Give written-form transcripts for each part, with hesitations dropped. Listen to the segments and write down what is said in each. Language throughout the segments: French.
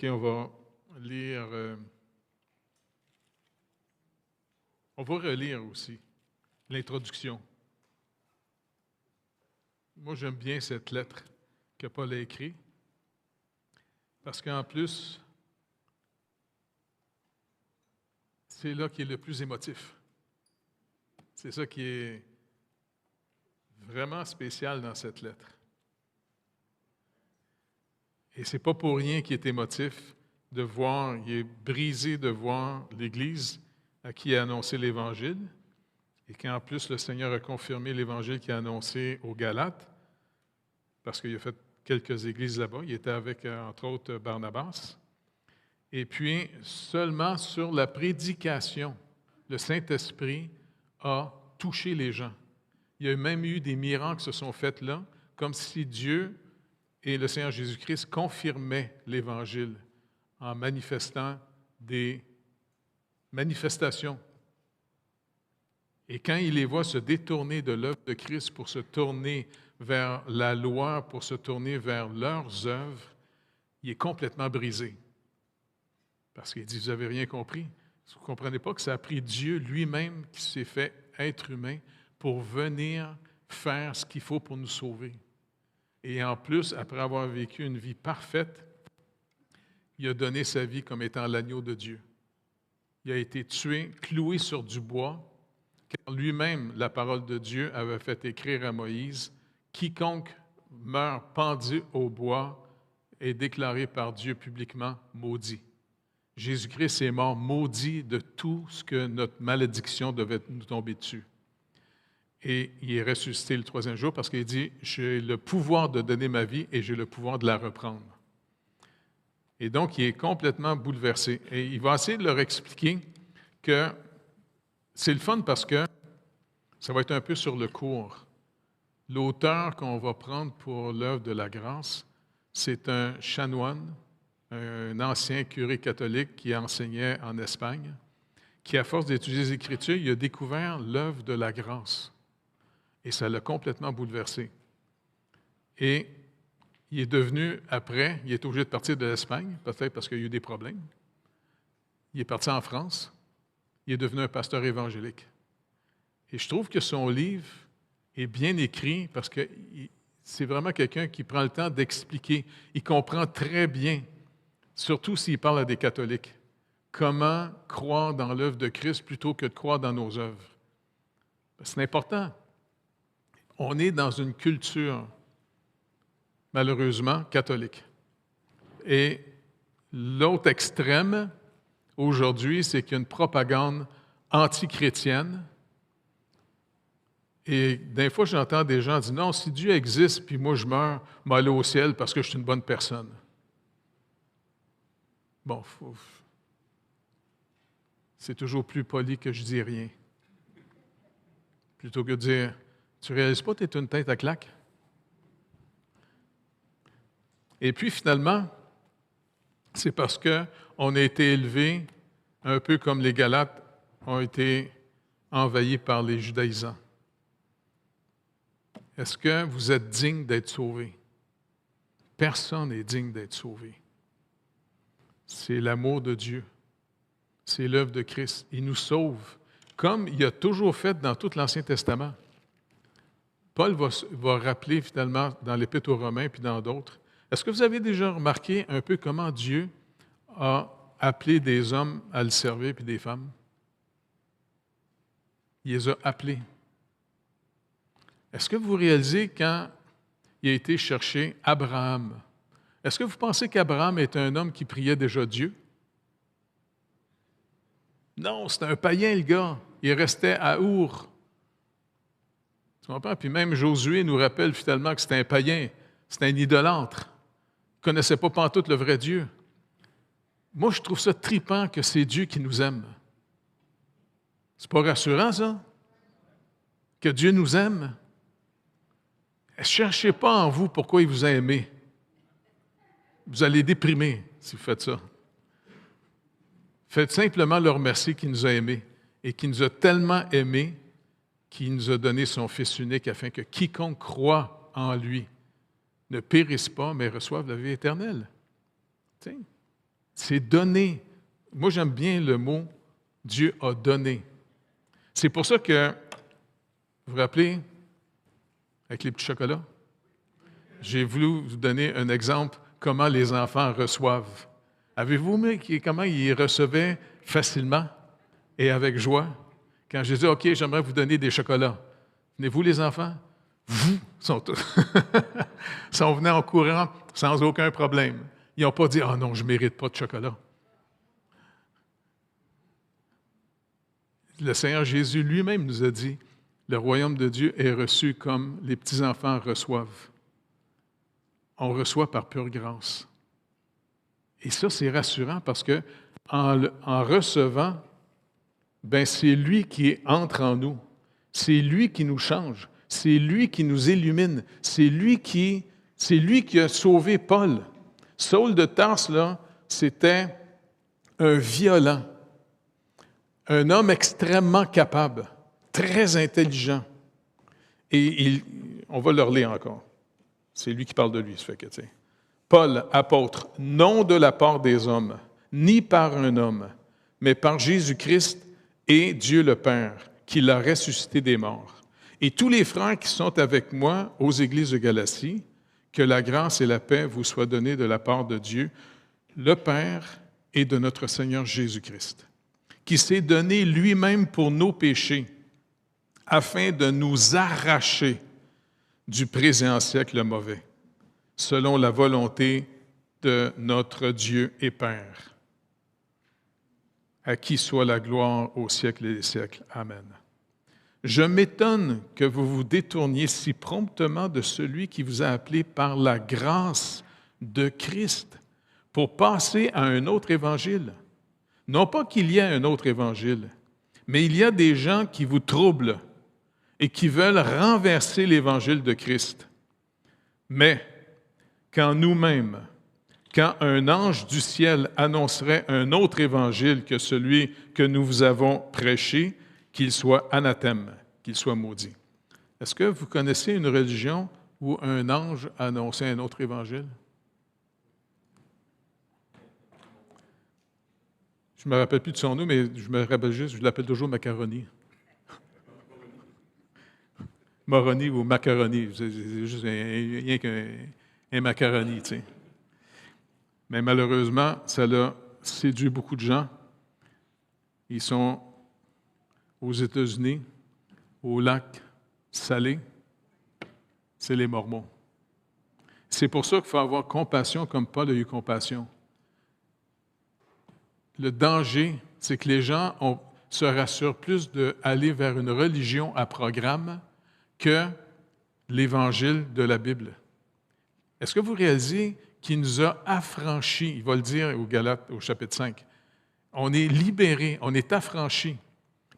OK, on va lire. On va relire aussi l'introduction. Moi, j'aime bien cette lettre que Paul a écrite, parce qu'en plus, c'est là qui est le plus émotif. C'est ça qui est vraiment spécial dans cette lettre. Et c'est pas pour rien qu'il est émotif de voir, il est brisé de voir l'Église à qui il a annoncé l'Évangile, et qu'en plus le Seigneur a confirmé l'Évangile qu'il a annoncé aux Galates, parce qu'il a fait quelques églises là-bas. Il était avec, entre autres, Barnabas. Et puis, seulement sur la prédication, le Saint-Esprit a touché les gens. Il y a même eu des miracles qui se sont faits là, comme si Dieu et le Seigneur Jésus-Christ confirmaient l'Évangile en manifestant des manifestations. Et quand il les voit se détourner de l'œuvre de Christ pour se tourner vers la loi, pour se tourner vers leurs œuvres, il est complètement brisé. Parce qu'il dit, vous n'avez rien compris. Vous ne comprenez pas que ça a pris Dieu lui-même qui s'est fait être humain pour venir faire ce qu'il faut pour nous sauver. Et en plus, après avoir vécu une vie parfaite, il a donné sa vie comme étant l'agneau de Dieu. Il a été tué, cloué sur du bois, car lui-même, la parole de Dieu avait fait écrire à Moïse, « Quiconque meurt pendu au bois est déclaré par Dieu publiquement maudit. » Jésus-Christ est mort maudit de tout ce que notre malédiction devait nous tomber dessus. Et il est ressuscité le troisième jour parce qu'il dit, « J'ai le pouvoir de donner ma vie et j'ai le pouvoir de la reprendre. » Et donc, il est complètement bouleversé. Et il va essayer de leur expliquer que c'est le fun parce que ça va être un peu sur le cours. L'auteur qu'on va prendre pour l'œuvre de la grâce, c'est un chanoine, un ancien curé catholique qui enseignait en Espagne, qui, à force d'étudier les Écritures, il a découvert l'œuvre de la grâce. Et ça l'a complètement bouleversé. Et il est devenu, après, il est obligé de partir de l'Espagne, peut-être parce qu'il y a eu des problèmes. Il est parti en France. Il est devenu un pasteur évangélique. Et je trouve que son livre est bien écrit parce que c'est vraiment quelqu'un qui prend le temps d'expliquer. Il comprend très bien, surtout s'il parle à des catholiques, comment croire dans l'œuvre de Christ plutôt que de croire dans nos œuvres. C'est important. On est dans une culture, malheureusement, catholique. Et l'autre extrême, aujourd'hui, c'est qu'il y a une propagande anti-chrétienne. Et des fois, j'entends des gens dire « Non, si Dieu existe, puis moi je meurs, je vais aller au ciel parce que je suis une bonne personne. » Bon, c'est toujours plus poli que je dis rien. Plutôt que de dire « Tu ne réalises pas que tu es une tête à claque? » Et puis finalement, c'est parce qu'on a été élevés un peu comme les Galates ont été envahis par les judaïsants. Est-ce que vous êtes digne d'être sauvé? Personne n'est digne d'être sauvé. C'est l'amour de Dieu. C'est l'œuvre de Christ. Il nous sauve, comme il a toujours fait dans tout l'Ancien Testament. Paul va rappeler finalement dans l'Épître aux Romains puis dans d'autres. Est-ce que vous avez déjà remarqué un peu comment Dieu a appelé des hommes à le servir puis des femmes? Il les a appelés. Est-ce que vous réalisez quand il a été chercher Abraham? Est-ce que vous pensez qu'Abraham est un homme qui priait déjà Dieu? Non, c'était un païen, le gars. Il restait à Our. Tu comprends? Puis même Josué nous rappelle finalement que c'était un païen, c'était un idolâtre. Il ne connaissait pas pantoute le vrai Dieu. Moi, je trouve ça trippant que c'est Dieu qui nous aime. C'est pas rassurant, ça? Que Dieu nous aime? Ne cherchez pas en vous pourquoi il vous a aimé. Vous allez déprimer si vous faites ça. Faites simplement le remercier qu'il nous a aimés et qu'il nous a tellement aimés qu'il nous a donné son Fils unique afin que quiconque croit en lui ne périsse pas, mais reçoive la vie éternelle. T'sais? C'est donner. Moi, j'aime bien le mot « Dieu a donné ». C'est pour ça que, vous vous rappelez, avec les petits chocolats, j'ai voulu vous donner un exemple comment les enfants reçoivent. Avez-vous vu comment ils recevaient facilement et avec joie? Quand j'ai dit « OK, j'aimerais vous donner des chocolats », venez-vous les enfants? Vous sont sont venus en courant sans aucun problème. Ils n'ont pas dit « Ah non, je ne mérite pas de chocolat ». Le Seigneur Jésus lui-même nous a dit « Le royaume de Dieu est reçu comme les petits-enfants reçoivent ». On reçoit par pure grâce. Et ça, c'est rassurant parce que en recevant, ben c'est lui qui entre en nous. C'est lui qui nous change. C'est lui qui nous illumine. C'est lui qui a sauvé Paul. Saul de Tarse, là, c'était un violent, un homme extrêmement capable, très intelligent. Et on va le relire encore. C'est lui qui parle de lui, ça fait que, tu sais. Paul, apôtre, non de la part des hommes, ni par un homme, mais par Jésus-Christ et Dieu le Père, qui l'a ressuscité des morts. Et tous les frères qui sont avec moi aux églises de Galatie, que la grâce et la paix vous soient données de la part de Dieu, le Père et de notre Seigneur Jésus-Christ, qui s'est donné lui-même pour nos péchés, afin de nous arracher du présent siècle mauvais, selon la volonté de notre Dieu et Père, à qui soit la gloire au siècle et des siècles. Amen. Je m'étonne que vous vous détourniez si promptement de celui qui vous a appelé par la grâce de Christ pour passer à un autre évangile. Non pas qu'il y ait un autre évangile, mais il y a des gens qui vous troublent et qui veulent renverser l'évangile de Christ. Mais quand nous-mêmes, quand un ange du ciel annoncerait un autre évangile que celui que nous vous avons prêché, qu'il soit anathème, qu'il soit maudit. Est-ce que vous connaissez une religion où un ange annonçait un autre évangile? Je ne me rappelle plus de son nom, mais je me rappelle juste, je l'appelle toujours Macaroni. Moroni ou macaroni, c'est juste rien qu'un macaroni, tu sais. Mais malheureusement, ça a séduit beaucoup de gens. Ils sont aux États-Unis, au lac Salé, c'est les Mormons. C'est pour ça qu'il faut avoir compassion comme Paul a eu compassion. Le danger, c'est que les gens se rassurent plus d'aller vers une religion à programme que l'Évangile de la Bible. Est-ce que vous réalisez qu'il nous a affranchis? Il va le dire aux Galates, au chapitre 5. On est libérés, on est affranchis.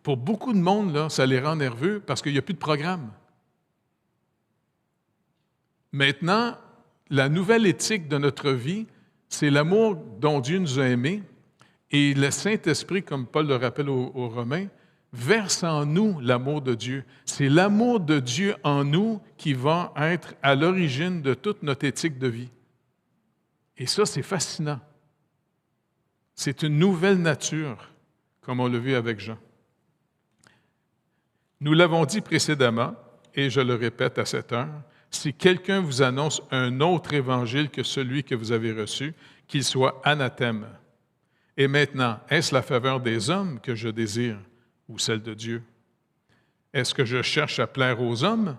Pour beaucoup de monde, là, ça les rend nerveux parce qu'il n'y a plus de programme. Maintenant, la nouvelle éthique de notre vie, c'est l'amour dont Dieu nous a aimés et le Saint-Esprit, comme Paul le rappelle aux Romains, verse en nous l'amour de Dieu. C'est l'amour de Dieu en nous qui va être à l'origine de toute notre éthique de vie. Et ça, c'est fascinant. C'est une nouvelle nature, comme on l'a vu avec Jean. Nous l'avons dit précédemment, et je le répète à cette heure, si quelqu'un vous annonce un autre évangile que celui que vous avez reçu, qu'il soit anathème. Et maintenant, est-ce la faveur des hommes que je désire ou celle de Dieu? Est-ce que je cherche à plaire aux hommes?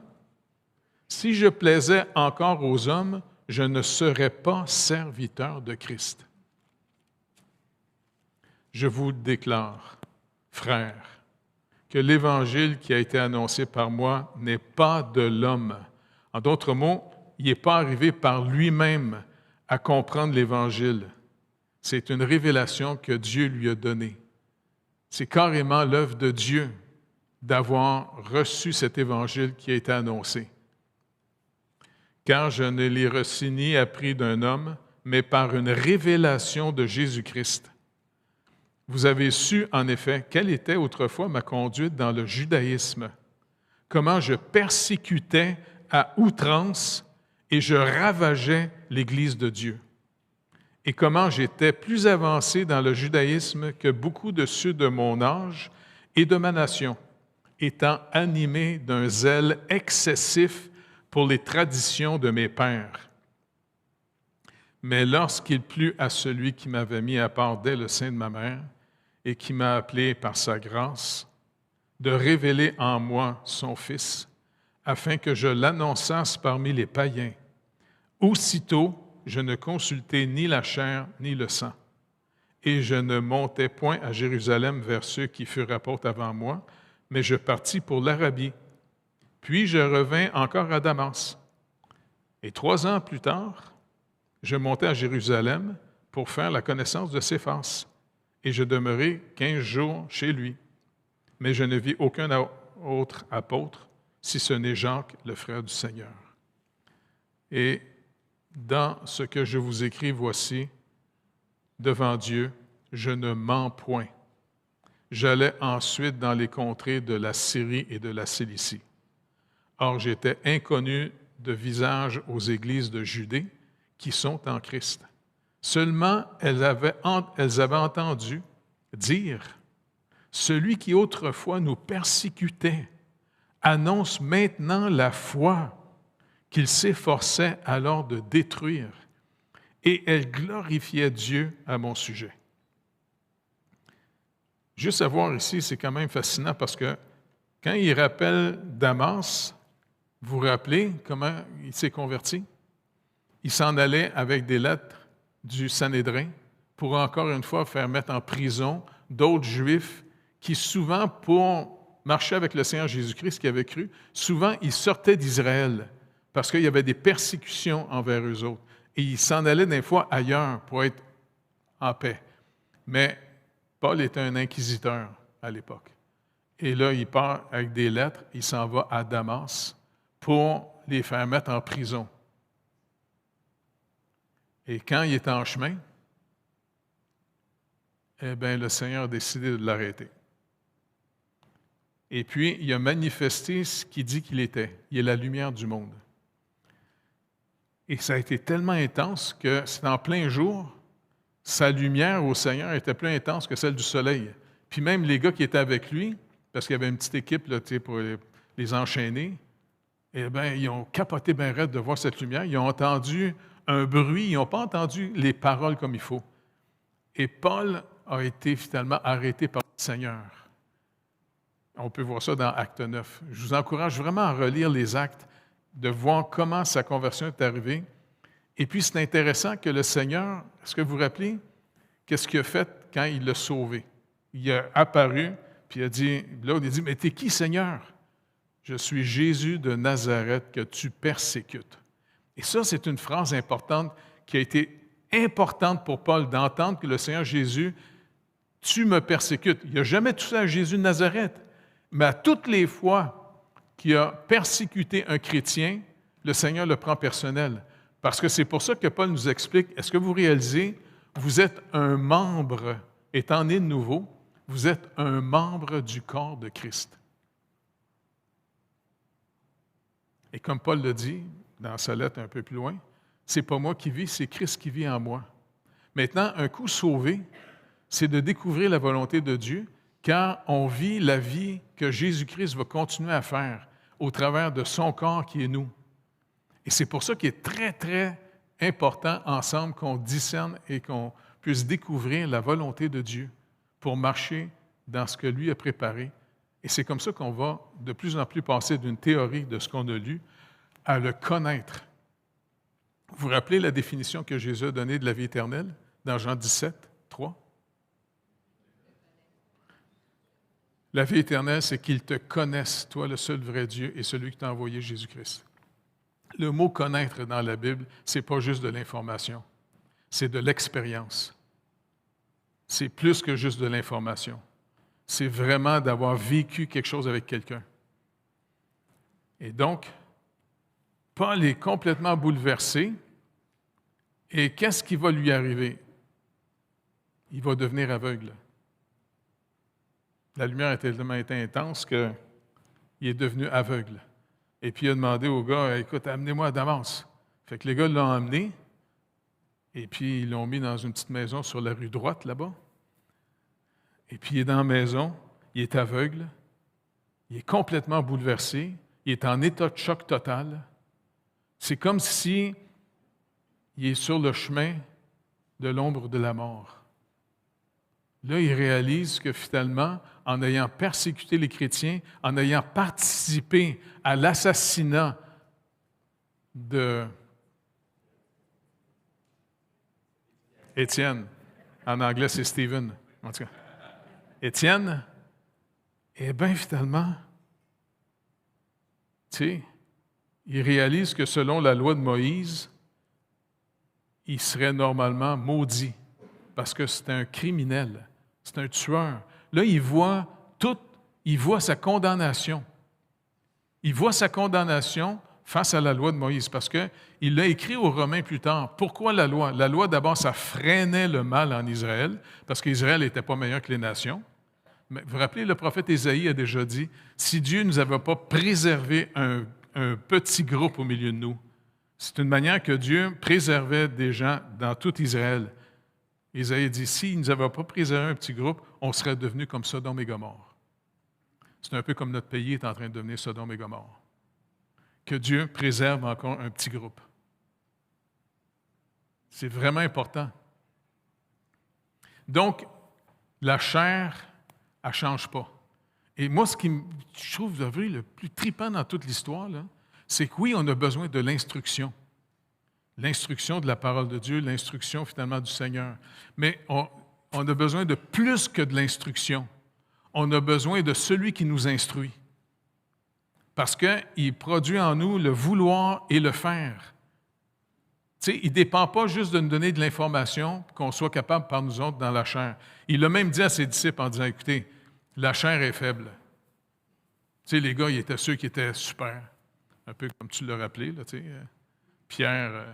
Si je plaisais encore aux hommes, je ne serais pas serviteur de Christ. Je vous déclare, frères, que l'Évangile qui a été annoncé par moi n'est pas de l'homme. En d'autres mots, il n'est pas arrivé par lui-même à comprendre l'Évangile. C'est une révélation que Dieu lui a donnée. C'est carrément l'œuvre de Dieu d'avoir reçu cet Évangile qui a été annoncé. Car je ne l'ai reçu ni appris d'un homme, mais par une révélation de Jésus-Christ. Vous avez su, en effet, quelle était autrefois ma conduite dans le judaïsme, comment je persécutais à outrance et je ravageais l'Église de Dieu. et comment j'étais plus avancé dans le judaïsme que beaucoup de ceux de mon âge et de ma nation, étant animé d'un zèle excessif pour les traditions de mes pères. Mais lorsqu'il plut à celui qui m'avait mis à part dès le sein de ma mère et qui m'a appelé par sa grâce, de révéler en moi son Fils, afin que je l'annonçasse parmi les païens, aussitôt je ne consultai ni la chair ni le sang, et je ne montai point à Jérusalem vers ceux qui furent apôtres avant moi, mais je partis pour l'Arabie. Puis je revins encore à Damas. Et 3 ans plus tard, je montai à Jérusalem pour faire la connaissance de Céphas, et je demeurai 15 jours chez lui. Mais je ne vis aucun autre apôtre, si ce n'est Jacques, le frère du Seigneur. Et dans ce que je vous écris, voici, devant Dieu, je ne mens point. J'allais ensuite dans les contrées de la Syrie et de la Cilicie. Or, j'étais inconnu de visage aux églises de Judée qui sont en Christ. Seulement, elles avaient entendu dire, « Celui qui autrefois nous persécutait annonce maintenant la foi qu'il s'efforçait alors de détruire, et elles glorifiaient Dieu à mon sujet. » Juste à voir ici, c'est quand même fascinant parce que quand il rappelle Damas, vous vous rappelez comment il s'est converti? Il s'en allait avec des lettres du Sanhédrin pour encore une fois faire mettre en prison d'autres Juifs qui souvent, pour marcher avec le Seigneur Jésus-Christ qui avait cru, souvent ils sortaient d'Israël parce qu'il y avait des persécutions envers eux autres. Et ils s'en allaient des fois ailleurs pour être en paix. Mais Paul était un inquisiteur à l'époque. Et là, il part avec des lettres, il s'en va à Damas pour les faire mettre en prison. Et quand il est en chemin, eh bien, le Seigneur a décidé de l'arrêter. Et puis, il a manifesté ce qu'il dit qu'il était. Il est la lumière du monde. Et ça a été tellement intense que c'est en plein jour, sa lumière au Seigneur était plus intense que celle du soleil. Puis même les gars qui étaient avec lui, parce qu'il y avait une petite équipe là, pour les enchaîner, eh bien, ils ont capoté bien raide de voir cette lumière. Ils ont entendu un bruit, ils n'ont pas entendu les paroles comme il faut. Et Paul a été finalement arrêté par le Seigneur. On peut voir ça dans Acte 9. Je vous encourage vraiment à relire les actes, de voir comment sa conversion est arrivée. Et puis, c'est intéressant que le Seigneur, est-ce que vous vous rappelez, qu'est-ce qu'il a fait quand il l'a sauvé? Il est apparu, puis il a dit, l'autre, il dit, « Mais t'es qui, Seigneur? » « Je suis Jésus de Nazareth que tu persécutes. » Et ça, c'est une phrase importante qui a été importante pour Paul d'entendre que le Seigneur Jésus, « Tu me persécutes. » Il n'a jamais touché à Jésus de Nazareth, mais à toutes les fois qu'il a persécuté un chrétien, le Seigneur le prend personnel. Parce que c'est pour ça que Paul nous explique, est-ce que vous réalisez, vous êtes un membre, étant né de nouveau, vous êtes un membre du corps de Christ. Et comme Paul le dit dans sa lettre un peu plus loin, c'est pas moi qui vis, c'est Christ qui vit en moi. Maintenant, un coup sauvé, c'est de découvrir la volonté de Dieu quand on vit la vie que Jésus-Christ va continuer à faire au travers de son corps qui est nous. Et c'est pour ça qu'il est très, très important ensemble qu'on discerne et qu'on puisse découvrir la volonté de Dieu pour marcher dans ce que lui a préparé. Et c'est comme ça qu'on va de plus en plus passer d'une théorie de ce qu'on a lu à le connaître. Vous vous rappelez la définition que Jésus a donnée de la vie éternelle dans Jean 17, 3? La vie éternelle, c'est qu'ils te connaissent, toi, le seul vrai Dieu, et celui qui t'a envoyé, Jésus-Christ. Le mot « connaître » dans la Bible, ce n'est pas juste de l'information, c'est de l'expérience. C'est plus que juste de l'information. C'est vraiment d'avoir vécu quelque chose avec quelqu'un. Et donc, Paul est complètement bouleversé. Et qu'est-ce qui va lui arriver? Il va devenir aveugle. La lumière a tellement été intense qu'il est devenu aveugle. Et puis il a demandé au gars, « Écoute, amenez-moi à Damas. » Fait que les gars l'ont emmené. Et puis, ils l'ont mis dans une petite maison sur la rue droite, là-bas. Et puis, il est dans la maison, il est aveugle, il est complètement bouleversé, il est en état de choc total. C'est comme si il est sur le chemin de l'ombre de la mort. Là, il réalise que finalement, en ayant persécuté les chrétiens, en ayant participé à l'assassinat de Étienne, en anglais c'est Stephen, en tout cas, Étienne, eh bien finalement, tu sais, il réalise que selon la loi de Moïse, il serait normalement maudit parce que c'est un criminel, c'est un tueur. Là, il voit sa condamnation. Il voit sa condamnation face à la loi de Moïse parce qu'il l'a écrit aux Romains plus tard. Pourquoi la loi? La loi, d'abord, ça freinait le mal en Israël parce qu'Israël n'était pas meilleur que les nations. Mais vous vous rappelez, le prophète Ésaïe a déjà dit, si Dieu ne nous avait pas préservé un petit groupe au milieu de nous, c'est une manière que Dieu préservait des gens dans tout Israël. Ésaïe dit, s'il ne nous avait pas préservé un petit groupe, on serait devenu comme Sodome et Gomorrhe. C'est un peu comme notre pays est en train de devenir Sodome et Gomorrhe. Que Dieu préserve encore un petit groupe. C'est vraiment important. Donc, la chair, elle ne change pas. Et moi, ce qui je trouve le plus trippant dans toute l'histoire, là, c'est que oui, on a besoin de l'instruction. L'instruction de la parole de Dieu, l'instruction finalement du Seigneur. Mais on a besoin de plus que de l'instruction. On a besoin de celui qui nous instruit. Parce qu'il produit en nous le vouloir et le faire. Tu sais, il ne dépend pas juste de nous donner de l'information qu'on soit capable par nous autres dans la chair. Il a même dit à ses disciples en disant, écoutez, la chair est faible. Tu sais, les gars, ils étaient ceux qui étaient super. Un peu comme tu l'as rappelé, là, tu sais. Pierre,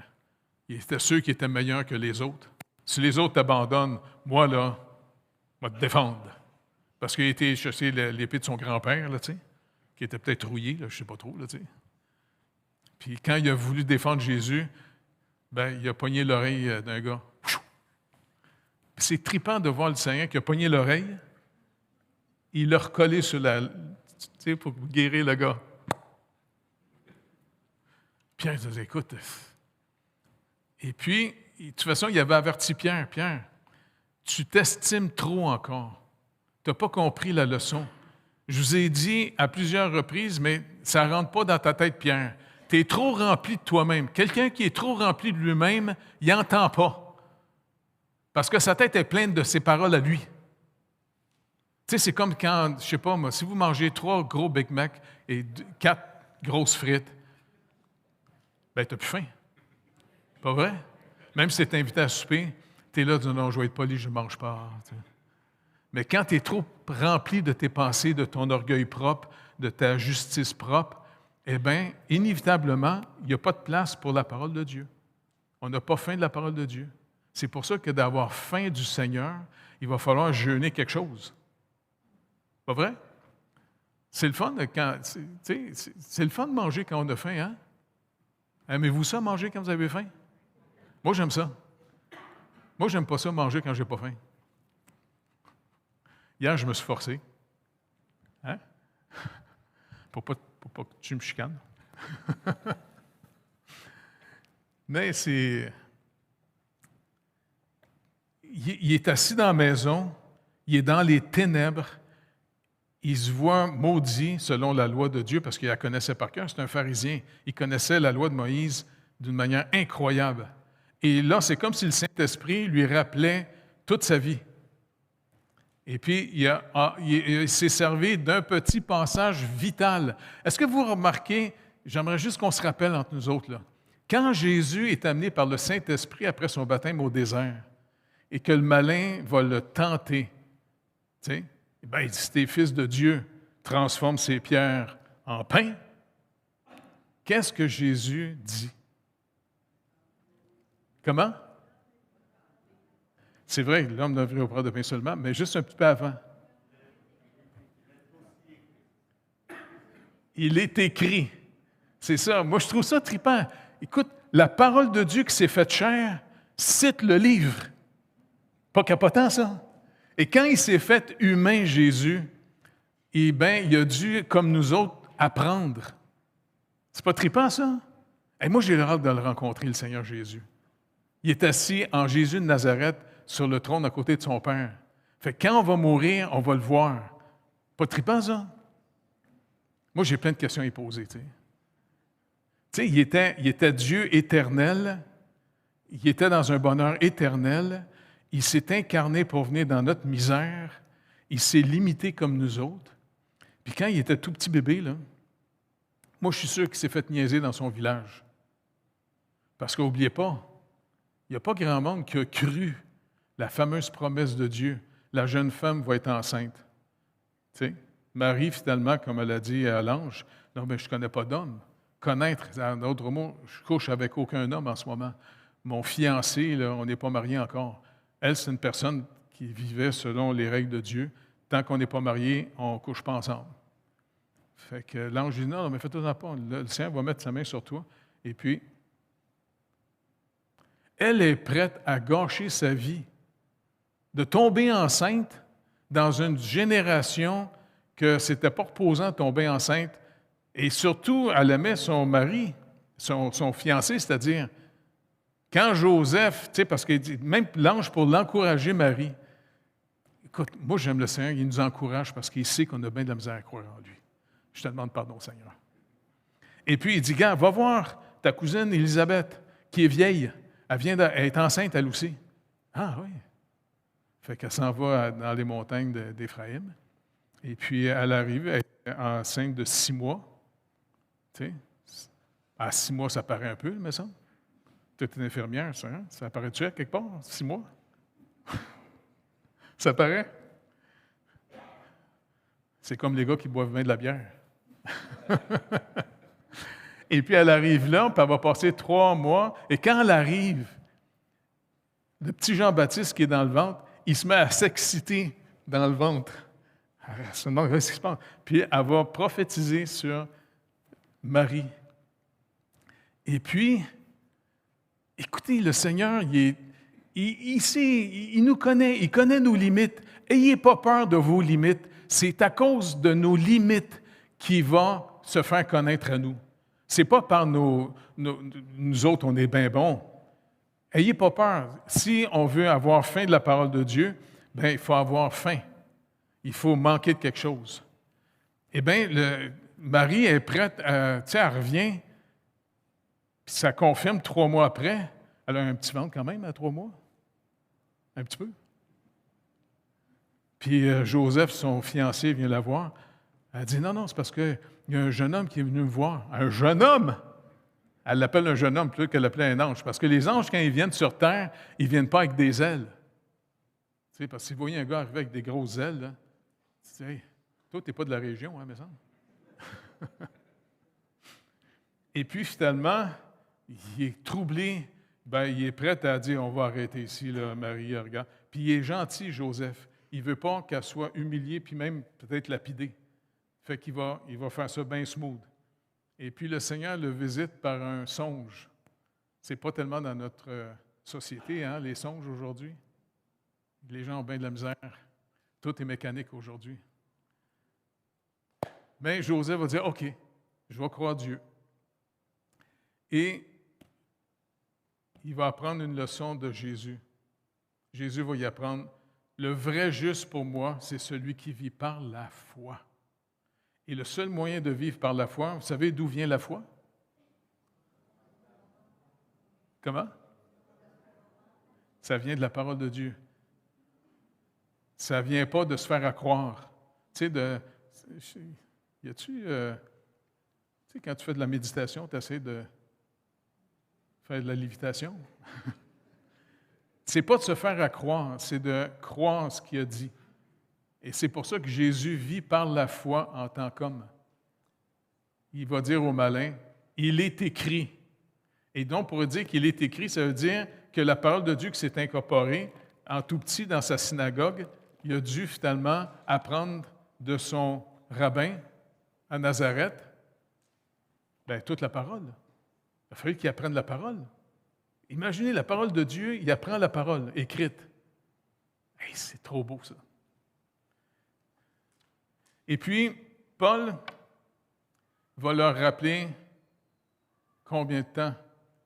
il était ceux qui étaient meilleurs que les autres. Si les autres t'abandonnent, moi, là, je vais te défendre. Parce qu'il a été chasser l'épée de son grand-père, là, tu sais, qui était peut-être rouillé, là, je ne sais pas trop, là, tu sais. Puis quand il a voulu défendre Jésus, ben, il a pogné l'oreille d'un gars. C'est trippant de voir le Seigneur qui a pogné l'oreille, il l'a recollé sur la... Tu sais, pour guérir le gars. Pierre disait, écoute... Et puis, de toute façon, il avait averti Pierre. Pierre, tu t'estimes trop encore. Tu n'as pas compris la leçon. Je vous ai dit à plusieurs reprises, mais ça ne rentre pas dans ta tête, Pierre. Tu es trop rempli de toi-même. Quelqu'un qui est trop rempli de lui-même, il n'entend pas. Parce que sa tête est pleine de ses paroles à lui. Tu sais, c'est comme quand, je ne sais pas moi, si vous mangez 3 gros Big Mac et 4 grosses frites, bien, tu n'as plus faim. Pas vrai? Même si tu es invité à souper, tu es là, tu dis non, je vais être poli, je ne mange pas. Tu sais. Mais quand tu es trop rempli de tes pensées, de ton orgueil propre, de ta justice propre, eh bien, inévitablement, il n'y a pas de place pour la parole de Dieu. On n'a pas faim de la parole de Dieu. C'est pour ça que d'avoir faim du Seigneur, il va falloir jeûner quelque chose. Pas vrai? C'est le fun c'est le fun de manger quand on a faim, hein? Aimez-vous ça, manger quand vous avez faim? Moi, j'aime ça. Moi, j'aime pas ça, manger quand j'ai pas faim. Hier, je me suis forcé. Hein? Pour pas que tu me chicanes. Mais c'est... Il est assis dans la maison, il est dans les ténèbres, il se voit maudit selon la loi de Dieu parce qu'il la connaissait par cœur. C'est un pharisien. Il connaissait la loi de Moïse d'une manière incroyable. Et là, c'est comme si le Saint-Esprit lui rappelait toute sa vie. Et puis, il s'est servi d'un petit passage vital. Est-ce que vous remarquez, j'aimerais juste qu'on se rappelle entre nous autres, là, quand Jésus est amené par le Saint-Esprit après son baptême au désert et que le malin va le tenter, tu sais, bien, il dit, si t'es fils de Dieu, transforme ces pierres en pain. Qu'est-ce que Jésus dit? Comment? C'est vrai, l'homme ne devrait pas de pain seulement, mais juste un petit peu avant. Il est écrit. C'est ça. Moi, je trouve ça trippant. Écoute, la parole de Dieu qui s'est faite chair, Cite le livre. Pas capotant, ça? Et quand il s'est fait humain, Jésus, eh bien, il a dû, comme nous autres, apprendre. C'est pas trippant, ça? Et moi, j'ai le hâte de le rencontrer, le Seigneur Jésus. Il est assis en Jésus de Nazareth sur le trône à côté de son Père. Fait que quand on va mourir, on va le voir. Pas trippant, ça? Moi, j'ai plein de questions à y poser, tu sais. Tu sais, il était Dieu éternel. Il était dans un bonheur éternel. Il s'est incarné pour venir dans notre misère. Il s'est limité comme nous autres. Puis quand il était tout petit bébé, là, moi, je suis sûr qu'il s'est fait niaiser dans son village. Parce qu'oubliez pas, il n'y a pas grand monde qui a cru la fameuse promesse de Dieu. La jeune femme va être enceinte. Tu sais, Marie, finalement, comme elle a dit à l'ange, « Non, mais je ne connais pas d'homme. » Connaître, en d'autres mots, je couche avec aucun homme en ce moment. Mon fiancé, là, on n'est pas mariés encore. Elle, c'est une personne qui vivait selon les règles de Dieu. Tant qu'on n'est pas mariés, on ne couche pas ensemble. Fait que l'ange dit, non, mais fais-toi pas. Le Seigneur va mettre sa main sur toi. Et puis, elle est prête à gâcher sa vie, de tomber enceinte dans une génération que ce n'était pas reposant de tomber enceinte. Et surtout, elle aimait son mari, son fiancé, c'est-à-dire, quand Joseph, tu sais, parce que même l'ange pour l'encourager, Marie, écoute, moi j'aime le Seigneur, il nous encourage parce qu'il sait qu'on a bien de la misère à croire en lui. Je te demande pardon, Seigneur. Et puis il dit, gars, va voir ta cousine Élisabeth, qui est vieille. Elle est enceinte, elle aussi. Ah oui. Fait qu'elle s'en va dans les montagnes d'Éphraïm. Et puis elle arrive, elle est enceinte de 6 mois. Tu sais, à 6 mois, ça paraît un peu, il me semble. Tu es une infirmière, ça, hein? Ça paraît-tu à quelque part, 6 mois? Ça paraît? C'est comme les gars qui boivent bien de la bière. Et puis elle arrive là, puis elle va passer 3 mois. Et quand elle arrive, le petit Jean-Baptiste qui est dans le ventre, il se met à s'exciter dans le ventre. Elle se demande ce qui se passe. Puis elle va prophétiser sur Marie. Et puis, écoutez, le Seigneur, il sait, il nous connaît, il connaît nos limites. Ayez pas peur de vos limites. C'est à cause de nos limites qu'il va se faire connaître à nous. C'est pas par nous autres, on est bien bons. Ayez pas peur. Si on veut avoir faim de la parole de Dieu, bien, il faut avoir faim. Il faut manquer de quelque chose. Eh bien, Marie est prête, tu sais, elle revient, puis ça confirme 3 mois après. Elle a un petit ventre quand même à 3 mois. Un petit peu. Puis Joseph, son fiancé, vient la voir. Elle dit, non, c'est parce qu'il y a un jeune homme qui est venu me voir. Un jeune homme? Elle l'appelle un jeune homme plutôt qu'elle l'appelait un ange. Parce que les anges, quand ils viennent sur terre, ils ne viennent pas avec des ailes. Tu sais, parce que si vous voyez un gars arriver avec des grosses ailes, là, tu dis, hey, toi, tu n'es pas de la région, hein, me semble. Et puis, finalement, il est troublé. Ben, il est prêt à dire, on va arrêter ici, là, Marie, regarde. Puis il est gentil, Joseph. Il ne veut pas qu'elle soit humiliée, puis même peut-être lapidée. Fait qu'il va faire ça bien smooth. Et puis le Seigneur le visite par un songe. Ce n'est pas tellement dans notre société, hein, les songes aujourd'hui. Les gens ont bien de la misère. Tout est mécanique aujourd'hui. Mais Joseph va dire, OK, je vais croire Dieu. Et il va apprendre une leçon de Jésus. Jésus va y apprendre, le vrai juste pour moi, c'est celui qui vit par la foi. Et le seul moyen de vivre par la foi, vous savez d'où vient la foi? Comment? Ça vient de la parole de Dieu. Ça ne vient pas de se faire à croire. Tu sais, tu sais, quand tu fais de la méditation, tu essaies de faire de la lévitation. C'est pas de se faire à croire, c'est de croire ce qu'il a dit. Et c'est pour ça que Jésus vit par la foi en tant qu'homme. Il va dire au malin, il est écrit. Et donc, pour dire qu'il est écrit, ça veut dire que la parole de Dieu qui s'est incorporée en tout petit dans sa synagogue, il a dû finalement apprendre de son rabbin à Nazareth, bien, toute la parole. Il a fallu qu'il apprenne la parole. Imaginez la parole de Dieu, il apprend la parole écrite. Hey, c'est trop beau, ça. Et puis, Paul va leur rappeler combien de temps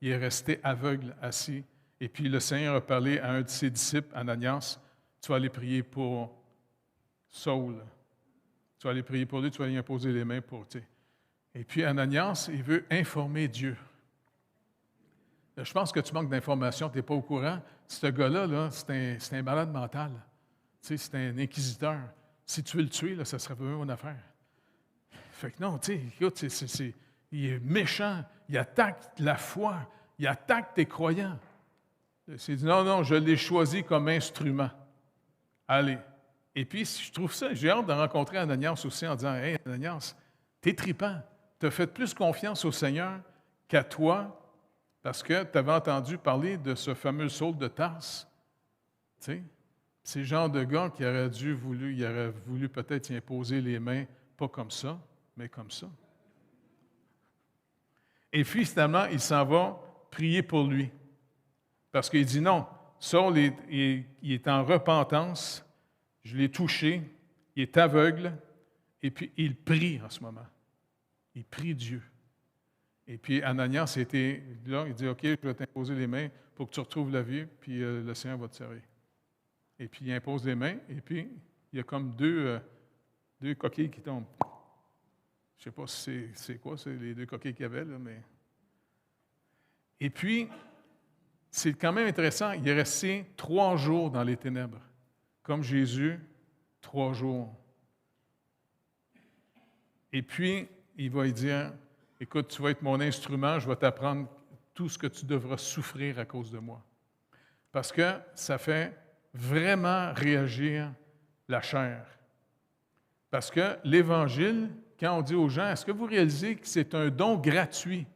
il est resté aveugle, assis. Et puis, le Seigneur a parlé à un de ses disciples, Ananias, tu vas aller prier pour Saul. Tu vas aller prier pour lui, tu vas lui imposer les mains pour... Et puis, Ananias, il veut informer Dieu. Je pense que tu manques d'informations, tu n'es pas au courant. Ce gars-là, là, c'est un malade mental. C'est un inquisiteur. Si tu veux le tuer, là, ça serait pas une affaire. Fait que non, écoute, il est méchant, il attaque la foi, il attaque tes croyants. Il dit non, je l'ai choisi comme instrument. Allez. Et puis, je trouve ça, j'ai hâte de rencontrer Ananias aussi en disant hey, Ananias, t'es tripant. Tu as fait plus confiance au Seigneur qu'à toi parce que tu avais entendu parler de ce fameux Saul de Tarse. Tu sais, c'est le genre de gars qui aurait voulu peut-être y imposer les mains, pas comme ça, mais comme ça. Et puis, finalement, il s'en va prier pour lui. Parce qu'il dit non, Saul il est en repentance, je l'ai touché, il est aveugle, et puis il prie en ce moment. Il prie Dieu. Et puis Ananias était là, il dit OK, je vais t'imposer les mains pour que tu retrouves la vie, puis le Seigneur va te servir. Et puis il impose les mains, et puis il y a comme deux coquilles qui tombent. Je ne sais pas si c'est quoi, c'est les deux coquilles qu'il y avait, là, mais. Et puis, c'est quand même intéressant, il est resté 3 jours dans les ténèbres, comme Jésus, 3 jours. Et puis, il va lui dire, écoute, tu vas être mon instrument, je vais t'apprendre tout ce que tu devras souffrir à cause de moi. Parce que ça fait vraiment réagir la chair. Parce que l'Évangile, quand on dit aux gens, est-ce que vous réalisez que c'est un don gratuit?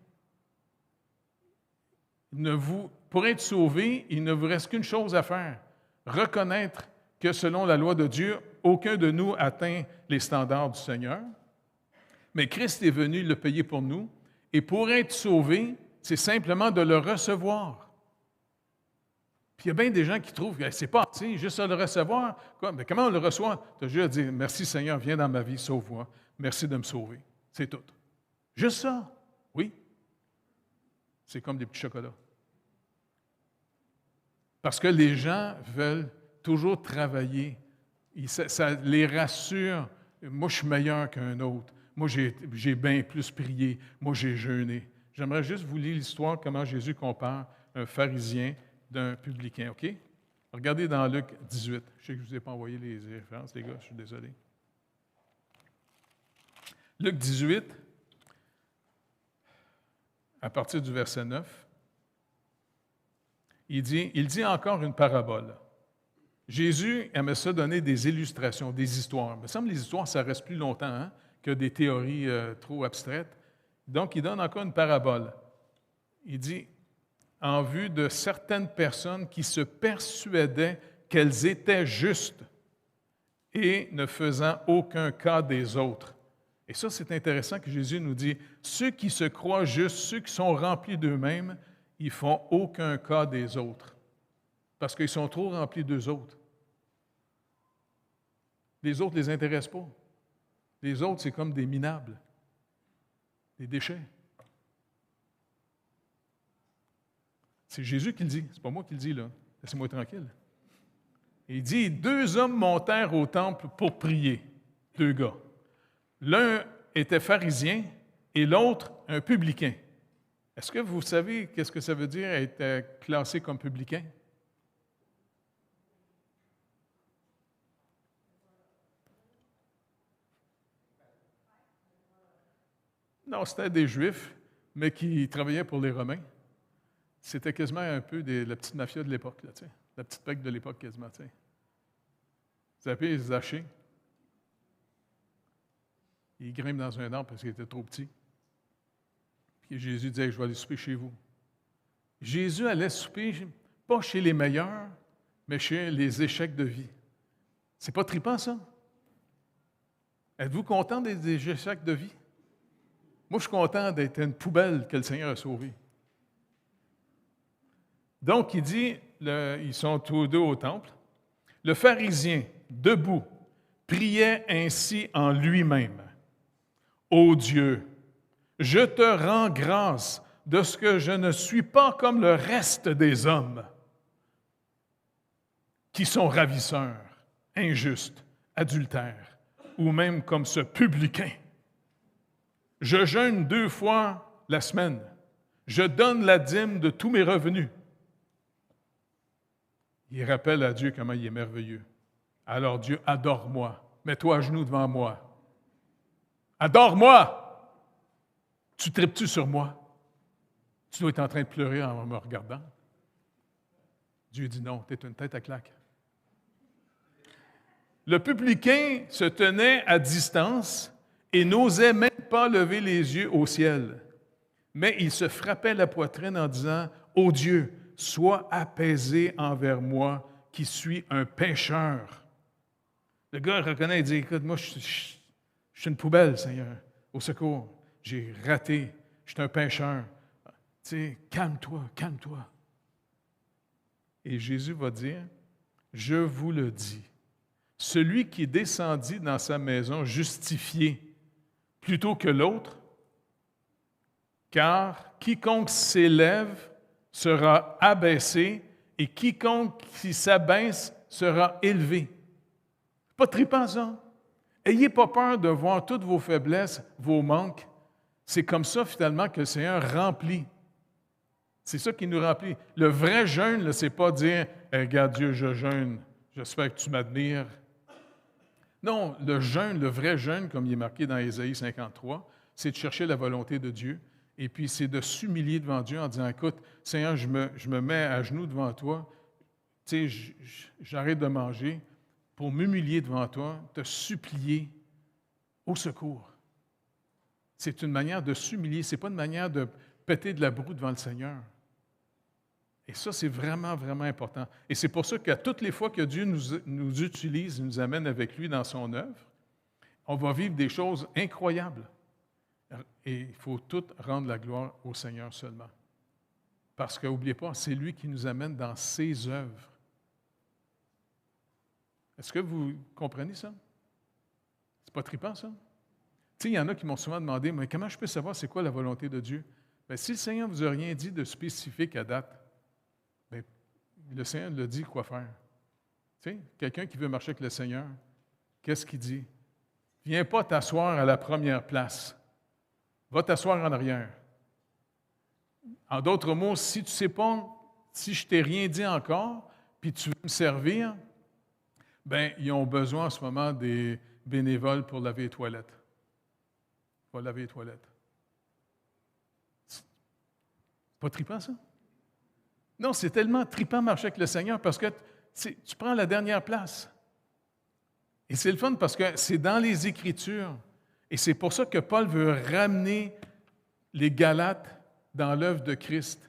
Pour être sauvé, il ne vous reste qu'une chose à faire, reconnaître que selon la loi de Dieu, aucun de nous atteint les standards du Seigneur, mais Christ est venu le payer pour nous, et pour être sauvé, c'est simplement de le recevoir. Puis il y a bien des gens qui trouvent que c'est pas assez, juste à le recevoir. Mais comment on le reçoit? Tu as juste à dire, merci Seigneur, viens dans ma vie, sauve-moi, merci de me sauver. C'est tout. Juste ça, oui. C'est comme des petits chocolats. Parce que les gens veulent toujours travailler. Ça les rassure. Moi, je suis meilleur qu'un autre. Moi, j'ai bien plus prié. Moi, j'ai jeûné. J'aimerais juste vous lire l'histoire, comment Jésus compare un pharisien d'un publicain, OK? Regardez dans Luc 18. Je sais que je ne vous ai pas envoyé les références, les gars, je suis désolé. Luc 18, à partir du verset 9. Il dit encore une parabole. Jésus aimait ça donner des illustrations, des histoires. Il me semble que les histoires, ça reste plus longtemps que des théories trop abstraites. Donc, il donne encore une parabole. Il dit, en vue de certaines personnes qui se persuadaient qu'elles étaient justes et ne faisant aucun cas des autres. Et ça, c'est intéressant que Jésus nous dit, ceux qui se croient justes, ceux qui sont remplis d'eux-mêmes, ils ne font aucun cas des autres, parce qu'ils sont trop remplis d'eux autres. Les autres ne les intéressent pas. Les autres, c'est comme des minables, des déchets. C'est Jésus qui le dit, c'est pas moi qui le dis, là. Laissez-moi tranquille. Il dit, 2 hommes montèrent au temple pour prier, 2 gars. L'un était pharisien et l'autre un publicain. Est-ce que vous savez qu'est-ce que ça veut dire être classé comme publicain? Non, c'était des Juifs, mais qui travaillaient pour les Romains. C'était quasiment un peu la petite mafia de l'époque, là, la petite pègre de l'époque quasiment. T'sais. Vous appelez les Zachée. Il grimpe dans un arbre parce qu'il était trop petit. Puis Jésus disait, je vais aller souper chez vous. Jésus allait souper, pas chez les meilleurs, mais chez les échecs de vie. C'est pas trippant, ça? Êtes-vous content des échecs de vie? Moi, je suis content d'être une poubelle que le Seigneur a sauvée. Donc, il dit, ils sont tous deux au temple. Le pharisien, debout, priait ainsi en lui-même. Ô Dieu, je te rends grâce de ce que je ne suis pas comme le reste des hommes qui sont ravisseurs, injustes, adultères, ou même comme ce publicain. Je jeûne 2 fois la semaine. Je donne la dîme de tous mes revenus. Il rappelle à Dieu comment il est merveilleux. Alors Dieu, adore-moi. Mets-toi à genoux devant moi. Adore-moi! Tu tripes-tu sur moi? Tu dois être en train de pleurer en me regardant. Dieu dit non, tu es une tête à claque. Le publicain se tenait à distance et n'osait même pas lever les yeux au ciel. Mais il se frappait la poitrine en disant, « Ô Dieu, sois apaisé envers moi qui suis un pécheur. » Le gars reconnaît et dit, « Écoute, moi, je suis une poubelle, Seigneur. Au secours, j'ai raté, je suis un pécheur. Tu sais, calme-toi, calme-toi. » Et Jésus va dire, « Je vous le dis, celui qui descendit dans sa maison justifié plutôt que l'autre, car quiconque s'élève sera abaissé et quiconque qui s'abaisse sera élevé. » Pas trippant, ça? Ayez pas peur de voir toutes vos faiblesses, vos manques. C'est comme ça, finalement, que le Seigneur remplit. C'est ça qui nous remplit. Le vrai jeûne, ce n'est pas dire hey, « Regarde Dieu, je jeûne, j'espère que tu m'admires. » Non, le jeûne, le vrai jeûne, comme il est marqué dans Ésaïe 53, c'est de chercher la volonté de Dieu. Et puis, c'est de s'humilier devant Dieu en disant, « Écoute, Seigneur, je me mets à genoux devant toi. Tu sais, j'arrête de manger pour m'humilier devant toi, te supplier au secours. » C'est une manière de s'humilier. Ce n'est pas une manière de péter de la broue devant le Seigneur. Et ça, c'est vraiment, vraiment important. Et c'est pour ça qu'à toutes les fois que Dieu nous utilise, nous amène avec lui dans son œuvre, on va vivre des choses incroyables. Et il faut tout rendre la gloire au Seigneur seulement. Parce que, n'oubliez pas, c'est lui qui nous amène dans ses œuvres. Est-ce que vous comprenez ça? C'est pas trippant, ça? Tu sais, il y en a qui m'ont souvent demandé, mais comment je peux savoir c'est quoi la volonté de Dieu? Bien, si le Seigneur ne vous a rien dit de spécifique à date, bien, le Seigneur le dit quoi faire. Tu sais, quelqu'un qui veut marcher avec le Seigneur, qu'est-ce qu'il dit? Viens pas t'asseoir à la première place. Va t'asseoir en arrière. En d'autres mots, si tu ne sais pas, si je ne t'ai rien dit encore, puis tu veux me servir, bien, ils ont besoin en ce moment des bénévoles pour laver les toilettes. Va laver les toilettes. C'est pas trippant, ça? Non, c'est tellement trippant marcher avec le Seigneur parce que tu prends la dernière place. Et c'est le fun parce que c'est dans les Écritures. Et c'est pour ça que Paul veut ramener les Galates dans l'œuvre de Christ.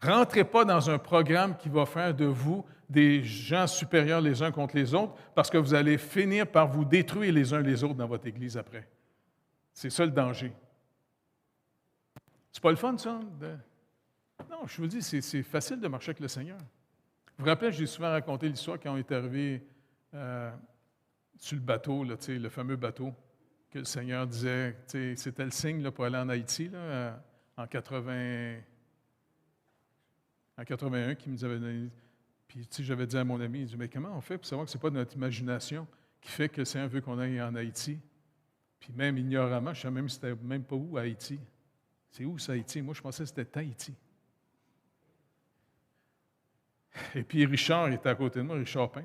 Rentrez pas dans un programme qui va faire de vous des gens supérieurs les uns contre les autres parce que vous allez finir par vous détruire les uns les autres dans votre Église après. C'est ça le danger. C'est pas le fun, ça? Non, je vous dis, c'est facile de marcher avec le Seigneur. Vous vous rappelez, j'ai souvent raconté l'histoire quand on est arrivé sur le bateau, là, le fameux bateau, que le Seigneur disait, c'était le signe là, pour aller en Haïti là, en 81 qu'il nous avait donné. Puis j'avais dit à mon ami, il dit, mais comment on fait pour savoir que ce n'est pas notre imagination qui fait que le Seigneur veut qu'on aille en Haïti? Puis même ignoramment, je ne savais même c'était même pas où Haïti. C'est où ça, Haïti? Moi, je pensais que c'était Tahiti. Et puis Richard était à côté de moi, Richard Pain.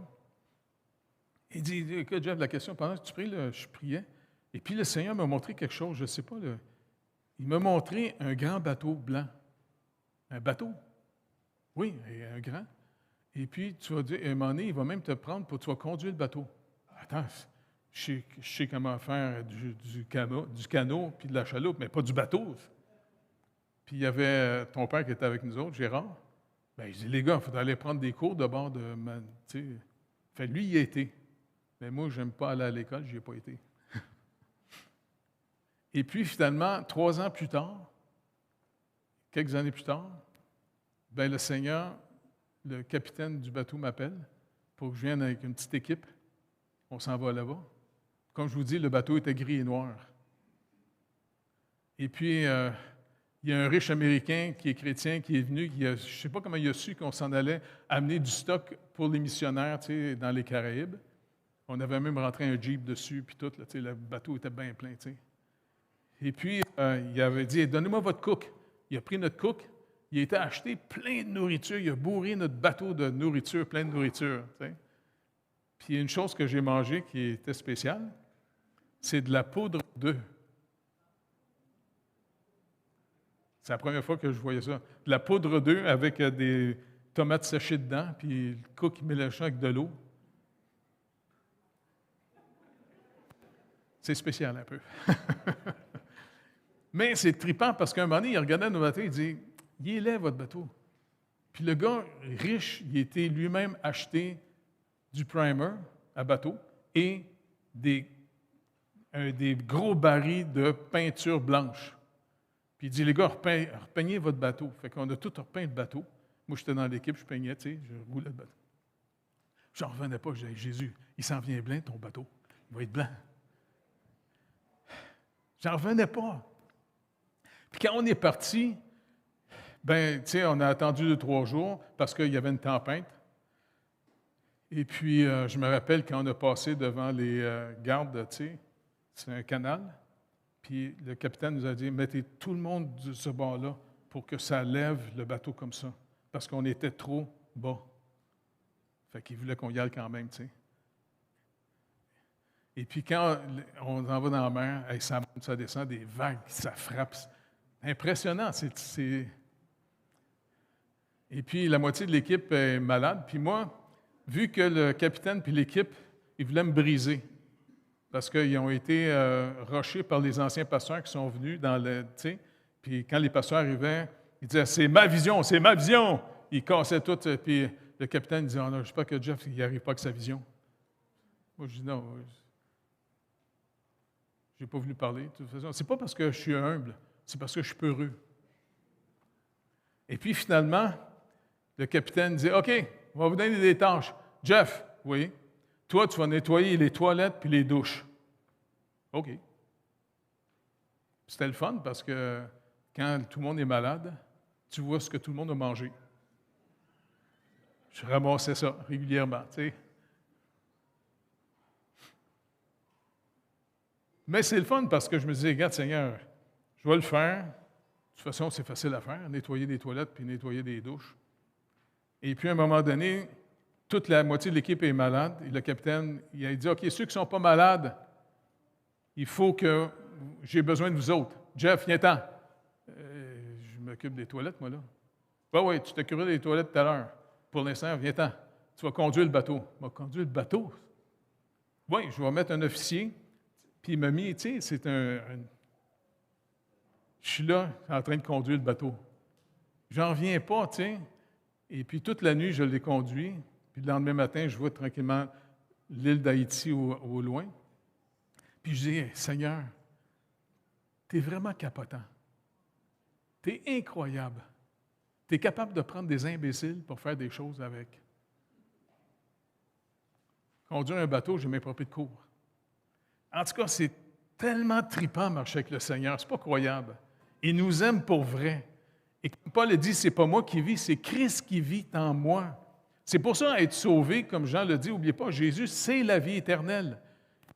Il dit, écoute, Jeff, la question, pendant que tu pries, là, je priais. Et puis le Seigneur m'a montré quelque chose, je ne sais pas. Là, il m'a montré un grand bateau blanc. Un bateau? Oui, un grand. Et puis, tu vas dire, à un moment donné, il va même te prendre pour que tu vas conduire le bateau. Attends, je sais comment faire du canot puis de la chaloupe, mais pas du bateau. Puis il y avait ton père qui était avec nous autres, Gérard. Bien, il dit, les gars, il faudrait aller prendre des cours de bord de... Fait lui, il y a été. Mais moi, je n'aime pas aller à l'école, je n'y ai pas été. Et puis, finalement, 3 ans plus tard, quelques années plus tard, bien, le Seigneur, le capitaine du bateau m'appelle pour que je vienne avec une petite équipe. On s'en va là-bas. Comme je vous dis, le bateau était gris et noir. Et puis, il y a un riche Américain qui est chrétien qui est venu, je ne sais pas comment il a su qu'on s'en allait amener du stock pour les missionnaires, tu sais, dans les Caraïbes. On avait même rentré un Jeep dessus, puis tout, là, tu sais, le bateau était bien plein, tu sais. Et puis, il avait dit, donnez-moi votre cook. Il a pris notre cook, il a été acheté plein de nourriture, il a bourré notre bateau de nourriture, plein de nourriture, tu sais. Puis, une chose que j'ai mangée qui était spéciale, c'est de la poudre d'œuf. C'est la première fois que je voyais ça. De la poudre d'œuf avec des tomates séchées dedans, puis le cook mélangeant avec de l'eau. C'est spécial un peu. Mais c'est trippant parce qu'à un moment donné, il regardait nos bateaux, il dit « Il est laid, votre bateau. » Puis le gars riche, il était lui-même acheté du primer à bateau et des gros barils de peinture blanche. Puis il dit, les gars, repeignez votre bateau. Fait qu'on a tout repeint le bateau. Moi, j'étais dans l'équipe, je peignais, tu sais, je roulais le bateau. Je n'en revenais pas, je disais, Jésus, il s'en vient blanc, ton bateau. Il va être blanc. J'en revenais pas. Puis quand on est parti, ben, tu sais, on a attendu 2-3 jours parce qu'il y avait une tempête. Et puis, je me rappelle quand on a passé devant les gardes, tu sais, c'est un canal. Puis le capitaine nous a dit, mettez tout le monde de ce bord-là pour que ça lève le bateau comme ça, parce qu'on était trop bas. Fait qu'il voulait qu'on y aille quand même, tu sais. Et puis quand on en va dans la mer, ça monte, ça descend, des vagues, ça frappe. Impressionnant. Et puis la moitié de l'équipe est malade. Puis moi, vu que le capitaine puis l'équipe, ils voulaient me briser, parce qu'ils ont été rushés par les anciens pasteurs qui sont venus dans le... Tu sais, puis quand les pasteurs arrivaient, ils disaient « C'est ma vision, c'est ma vision! » Ils cassaient tout, puis le capitaine disait « Oh non, j'espère que Jeff, il n'arrive pas avec sa vision. » Moi, je dis « Non, je n'ai pas voulu parler. De toute façon, c'est pas parce que je suis humble, c'est parce que je suis peureux. » Et puis finalement, le capitaine dit « OK, on va vous donner des tâches. Jeff, oui. Toi, tu vas nettoyer les toilettes puis les douches. » OK. C'était le fun parce que quand tout le monde est malade, tu vois ce que tout le monde a mangé. Je ramassais ça régulièrement, tu sais. Mais c'est le fun parce que je me disais, regarde Seigneur, je vais le faire. De toute façon, c'est facile à faire, nettoyer des toilettes puis nettoyer des douches. Et puis à un moment donné, toute la moitié de l'équipe est malade. Et le capitaine, il a dit, OK, ceux qui ne sont pas malades, il faut que j'ai besoin de vous autres. Jeff, viens-t'en. Je m'occupe des toilettes, moi, là. Ben oui, tu t'occuperas des toilettes tout à l'heure. Pour l'instant, viens-t'en. Tu vas conduire le bateau. Il m'a conduit le bateau. Oui, je vais mettre un officier. Puis il m'a mis, tu sais, c'est je suis là, en train de conduire le bateau. J'en reviens pas, tu sais. Et puis toute la nuit, je l'ai conduit. Puis le lendemain matin, je vois tranquillement l'île d'Haïti au loin. Puis je dis, Seigneur, tu es vraiment capotant. Tu es incroyable. Tu es capable de prendre des imbéciles pour faire des choses avec. Conduire un bateau, j'ai mes propres cours. En tout cas, c'est tellement trippant marcher avec le Seigneur. C'est pas croyable. Il nous aime pour vrai. Et comme Paul a dit, c'est pas moi qui vis, c'est Christ qui vit en moi. C'est pour ça, être sauvé, comme Jean le dit, n'oubliez pas, Jésus, c'est la vie éternelle.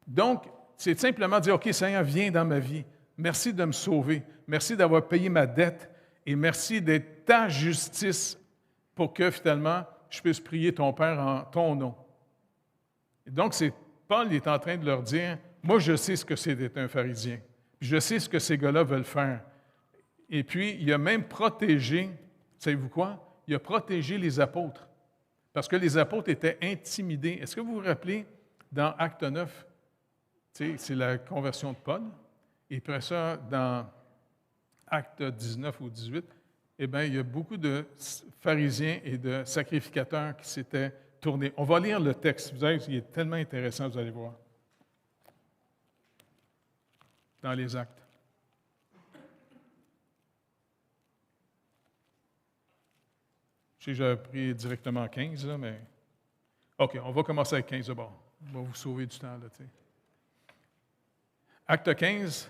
Donc, c'est simplement dire, OK, Seigneur, viens dans ma vie. Merci de me sauver. Merci d'avoir payé ma dette. Et merci d'être ta justice pour que, finalement, je puisse prier ton Père en ton nom. Et donc, Paul est en train de leur dire, moi, je sais ce que c'est d'être un pharisien. Je sais ce que ces gars-là veulent faire. Et puis, il a même protégé, savez-vous quoi? Il a protégé les apôtres. Parce que les apôtres étaient intimidés. Est-ce que vous vous rappelez, dans Acte 9, c'est la conversion de Paul, et après ça, dans Acte 19 ou 18, eh bien, il y a beaucoup de pharisiens et de sacrificateurs qui s'étaient tournés. On va lire le texte. Vous allez, il est tellement intéressant, vous allez voir. Dans les Actes. Je sais que j'avais pris directement 15, là, mais... OK, on va commencer avec 15 d'abord. On va vous sauver du temps, là, tu sais. Acte 15,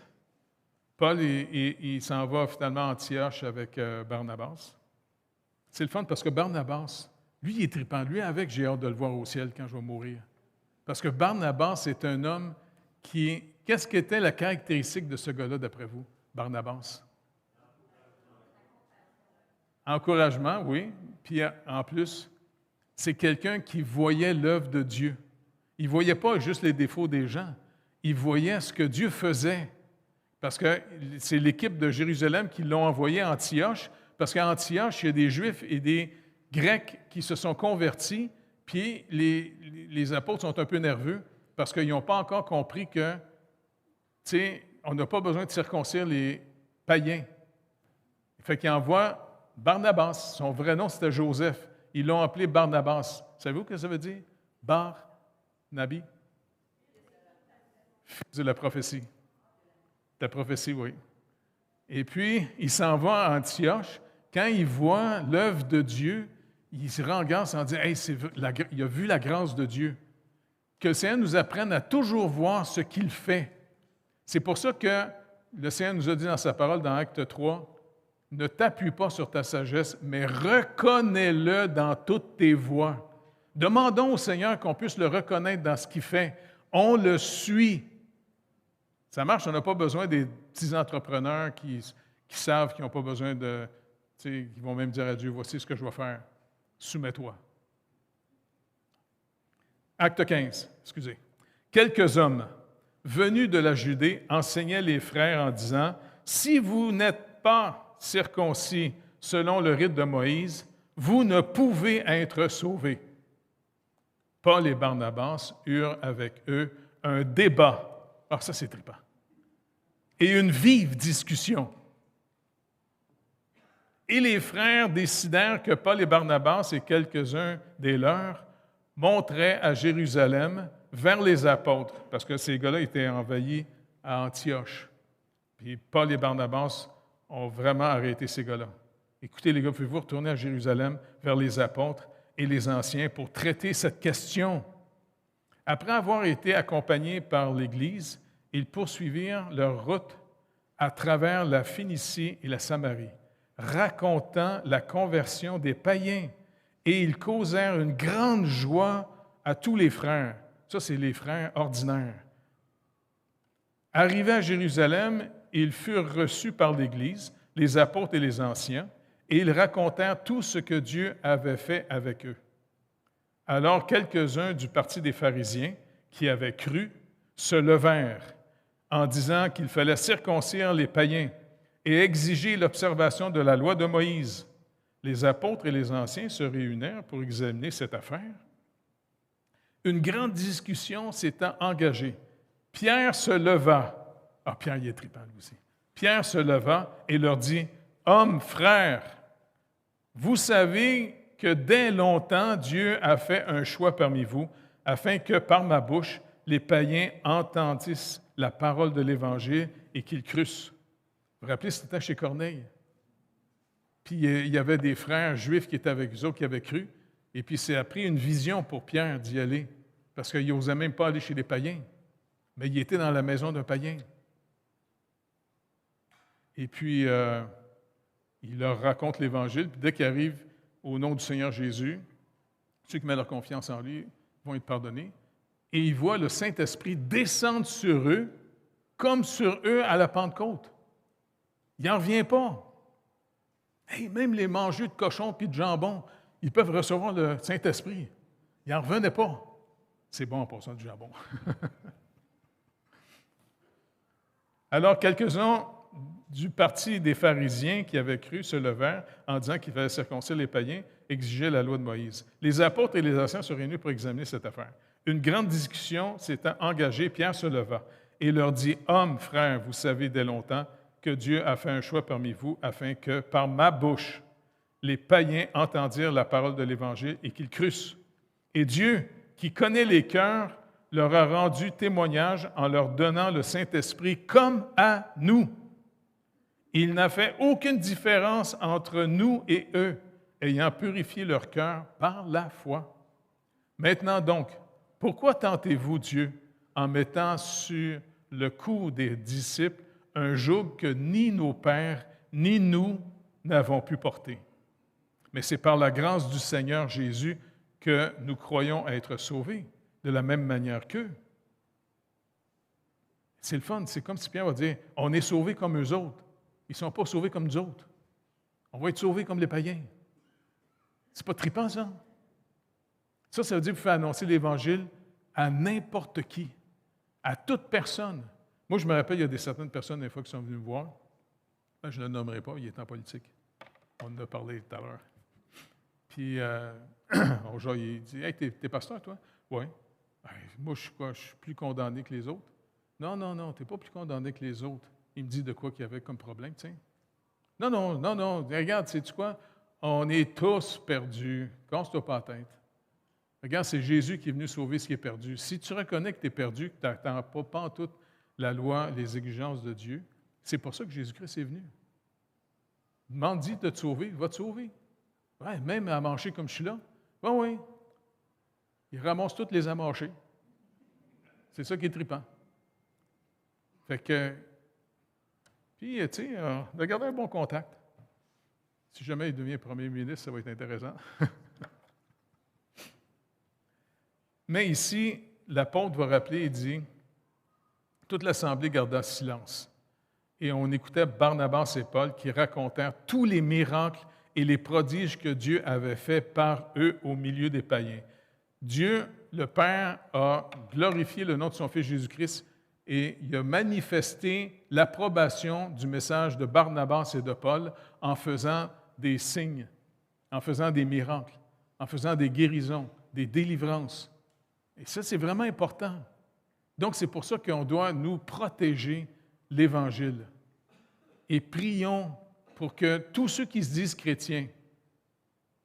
Paul, il s'en va finalement à Antioche avec Barnabas. C'est le fun parce que Barnabas, lui, il est trippant. Lui, avec, j'ai hâte de le voir au ciel quand je vais mourir. Parce que Barnabas est un homme qui... Qu'est-ce qu'était la caractéristique de ce gars-là, d'après vous, Barnabas? Encouragement, oui. Puis en plus, c'est quelqu'un qui voyait l'œuvre de Dieu. Il ne voyait pas juste les défauts des gens. Il voyait ce que Dieu faisait. Parce que c'est l'équipe de Jérusalem qui l'ont envoyé à Antioche. Parce qu'à Antioche, il y a des Juifs et des Grecs qui se sont convertis. Puis les apôtres sont un peu nerveux parce qu'ils n'ont pas encore compris que, tu sais, on n'a pas besoin de circoncire les païens. Fait qu'ils envoient Barnabas. Son vrai nom, c'était Joseph. Ils l'ont appelé Barnabas. Savez-vous ce que ça veut dire? Bar-Nabi. Fils de la prophétie. La prophétie, oui. Et puis, il s'en va à Antioche. Quand il voit l'œuvre de Dieu, il se rend grâce en disant « Hey, il a vu la grâce de Dieu. » Que le Seigneur nous apprenne à toujours voir ce qu'il fait. C'est pour ça que le Seigneur nous a dit dans sa parole, dans Acte 3, « Ne t'appuie pas sur ta sagesse, mais reconnais-le dans toutes tes voies. » Demandons au Seigneur qu'on puisse le reconnaître dans ce qu'il fait. On le suit. Ça marche, on n'a pas besoin des petits entrepreneurs qui savent qu'ils n'ont pas besoin de... Tu sais, qui vont même dire à Dieu, « Voici ce que je vais faire. Soumets-toi. » Acte 15, excusez. Quelques hommes venus de la Judée enseignaient les frères en disant, « Si vous n'êtes pas circoncis selon le rite de Moïse, vous ne pouvez être sauvés. » Paul et Barnabas eurent avec eux un débat. Ah, ça, c'est trippant. Et une vive discussion. Et les frères décidèrent que Paul et Barnabas et quelques-uns des leurs monteraient à Jérusalem vers les apôtres, parce que ces gars-là étaient envahis à Antioche. Puis Paul et Barnabas ont vraiment arrêté ces gars-là. Écoutez, les gars, pouvez-vous retourner à Jérusalem vers les apôtres et les anciens pour traiter cette question? Après avoir été accompagnés par l'Église, ils poursuivirent leur route à travers la Phénicie et la Samarie, racontant la conversion des païens, et ils causèrent une grande joie à tous les frères. Ça, c'est les frères ordinaires. Arrivés à Jérusalem, ils furent reçus par l'Église, les apôtres et les anciens, et ils racontèrent tout ce que Dieu avait fait avec eux. Alors quelques-uns du parti des pharisiens, qui avaient cru, se levèrent en disant qu'il fallait circoncire les païens et exiger l'observation de la loi de Moïse. Les apôtres et les anciens se réunirent pour examiner cette affaire. Une grande discussion s'étant engagée. Pierre se leva. Ah, Pierre, il est trippant, lui aussi. Pierre se leva et leur dit, « Hommes, frères, vous savez que dès longtemps, Dieu a fait un choix parmi vous, afin que par ma bouche, les païens entendissent la parole de l'Évangile et qu'ils crussent. » Vous vous rappelez, c'était chez Corneille. Puis il y avait des frères juifs qui étaient avec eux autres, qui avaient cru. Et puis ça a pris une vision pour Pierre d'y aller, parce qu'il n'osait même pas aller chez les païens. Mais il était dans la maison d'un païen. Et puis, il leur raconte l'Évangile. Puis dès qu'ils arrivent au nom du Seigneur Jésus, ceux qui mettent leur confiance en lui vont être pardonnés. Et ils voient le Saint-Esprit descendre sur eux, comme sur eux à la Pentecôte. Il n'en revient pas. Hey, même les mangeux de cochon puis de jambon, ils peuvent recevoir le Saint-Esprit. Ils n'en revenaient pas. C'est bon en passant du jambon. Alors, quelques-uns du parti des pharisiens qui avaient cru se levèrent en disant qu'il fallait circoncire les païens, exigeaient la loi de Moïse. Les apôtres et les anciens se réunirent pour examiner cette affaire. Une grande discussion s'étant engagée, Pierre se leva et leur dit, « Hommes, frères, vous savez dès longtemps que Dieu a fait un choix parmi vous afin que, par ma bouche, les païens entendirent la parole de l'Évangile et qu'ils crussent. Et Dieu, qui connaît les cœurs, leur a rendu témoignage en leur donnant le Saint-Esprit comme à nous. Il n'a fait aucune différence entre nous et eux, ayant purifié leur cœur par la foi. Maintenant donc, pourquoi tentez-vous Dieu en mettant sur le cou des disciples un joug que ni nos pères, ni nous n'avons pu porter? Mais c'est par la grâce du Seigneur Jésus que nous croyons être sauvés, de la même manière qu'eux. C'est le fun, c'est comme si Pierre va dire, on est sauvés comme eux autres. Ils ne sont pas sauvés comme nous autres. On va être sauvés comme les païens. C'est pas trippant, ça? Ça veut dire qu'il faut annoncer l'Évangile à n'importe qui, à toute personne. Moi, je me rappelle, il y a certaines personnes, des fois, qui sont venues me voir. Ben, je ne le nommerai pas, il est en politique. On en a parlé tout à l'heure. Puis, genre, il dit, « Hey, t'es pasteur, toi? » « Oui. »« Moi, je suis quoi? Je suis plus condamné que les autres? » »« Non, tu n'es pas plus condamné que les autres. » Il me dit de quoi qu'il y avait comme problème, tiens. « Non. Regarde, sais-tu quoi? On est tous perdus. Casse-toi pas la tête. Regarde, c'est Jésus qui est venu sauver ce qui est perdu. Si tu reconnais que tu es perdu, que tu n'attends pas en toute la loi, les exigences de Dieu, c'est pour ça que Jésus-Christ est venu. Demande-y de te sauver, il va te sauver. Ouais, même à marcher comme je suis là. Oui. Il ramasse toutes les amarchés. C'est ça qui est trippant. Fait que, puis, tu sais, de garder un bon contact. Si jamais il devient premier ministre, ça va être intéressant. Mais ici, l'apôtre va rappeler et dit, toute l'assemblée garda silence. Et on écoutait Barnabas et Paul qui racontèrent tous les miracles et les prodiges que Dieu avait faits par eux au milieu des païens. Dieu, le Père, a glorifié le nom de son Fils Jésus-Christ et il a manifesté l'approbation du message de Barnabas et de Paul en faisant des signes, en faisant des miracles, en faisant des guérisons, des délivrances. Et ça, c'est vraiment important. Donc, c'est pour ça qu'on doit nous protéger l'Évangile. Et prions pour que tous ceux qui se disent chrétiens,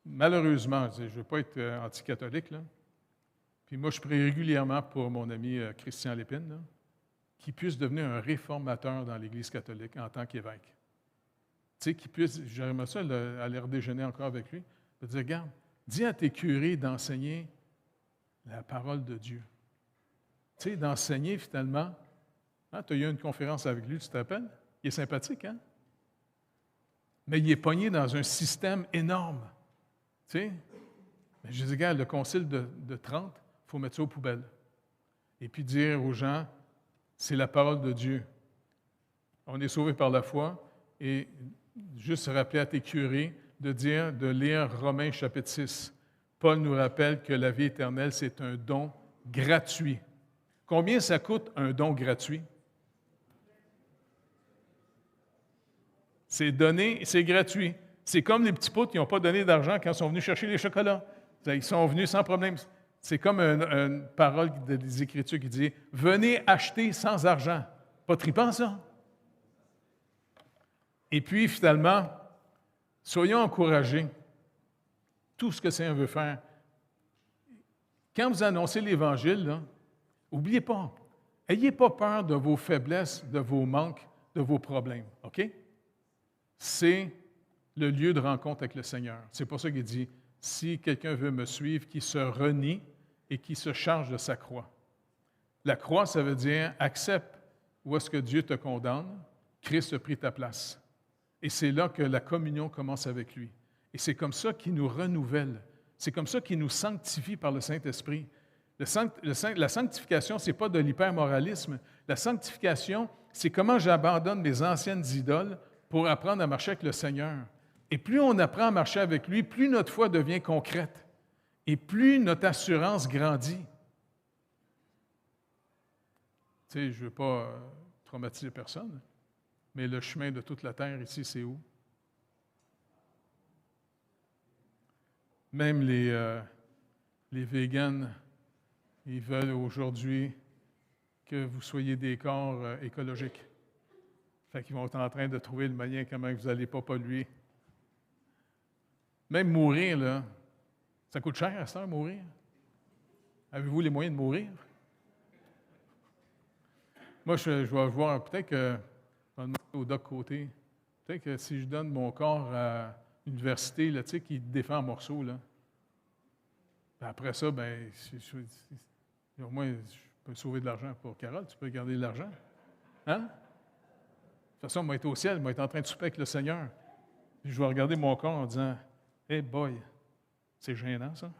malheureusement, je ne veux pas être anticatholique, là, puis moi, je prie régulièrement pour mon ami Christian Lépine, là, qu'il puisse devenir un réformateur dans l'Église catholique en tant qu'évêque. Tu sais, qu'il puisse, j'aimerais ça aller redéjeuner encore avec lui, de dire, regarde, dis à tes curés d'enseigner la parole de Dieu. Tu sais, d'enseigner finalement. Hein, tu as eu une conférence avec lui, tu te rappelles? Il est sympathique, hein? Mais il est pogné dans un système énorme. Tu sais? Mais je dis, regarde, le concile de Trente, il faut mettre ça aux poubelles. Et puis dire aux gens, c'est la parole de Dieu. On est sauvé par la foi. Et juste rappeler à tes curés de lire Romains chapitre 6. Paul nous rappelle que la vie éternelle, c'est un don gratuit. Combien ça coûte un don gratuit? C'est donné, c'est gratuit. C'est comme les petits poutres qui n'ont pas donné d'argent quand ils sont venus chercher les chocolats. Ils sont venus sans problème. C'est comme une parole des Écritures qui dit « Venez acheter sans argent ». Pas trippant, ça? Et puis, finalement, soyons encouragés. Tout ce que le Seigneur veut faire. Quand vous annoncez l'Évangile, n'oubliez pas, n'ayez pas peur de vos faiblesses, de vos manques, de vos problèmes. OK? C'est le lieu de rencontre avec le Seigneur. C'est pour ça qu'il dit, si quelqu'un veut me suivre, qu'il se renie et qu'il se charge de sa croix. La croix, ça veut dire, accepte où est-ce que Dieu te condamne, Christ a pris ta place. Et c'est là que la communion commence avec lui. Et c'est comme ça qu'il nous renouvelle. C'est comme ça qu'il nous sanctifie par le Saint-Esprit. La sanctification, ce n'est pas de l'hypermoralisme. La sanctification, c'est comment j'abandonne mes anciennes idoles pour apprendre à marcher avec le Seigneur. Et plus on apprend à marcher avec lui, plus notre foi devient concrète et plus notre assurance grandit. Tu sais, je ne veux pas traumatiser personne, mais le chemin de toute la terre ici, c'est où? Même les véganes, ils veulent aujourd'hui que vous soyez des corps écologiques. Fait qu'ils vont être en train de trouver le moyen comment vous n'allez pas polluer. Même mourir, là, ça coûte cher à cette heure, mourir. Avez-vous les moyens de mourir? Moi, je vais voir, peut-être que, je vais demander au doc Côté, peut-être que si je donne mon corps à université, là, tu sais, qui te défend en morceaux, là. Puis après ça, bien, au moins, je peux sauver de l'argent pour Carole, tu peux garder de l'argent. Hein? De toute façon, moi, être au ciel, moi, être en train de souper avec le Seigneur. Puis je vais regarder mon corps en disant, « Hey boy, c'est gênant, ça. »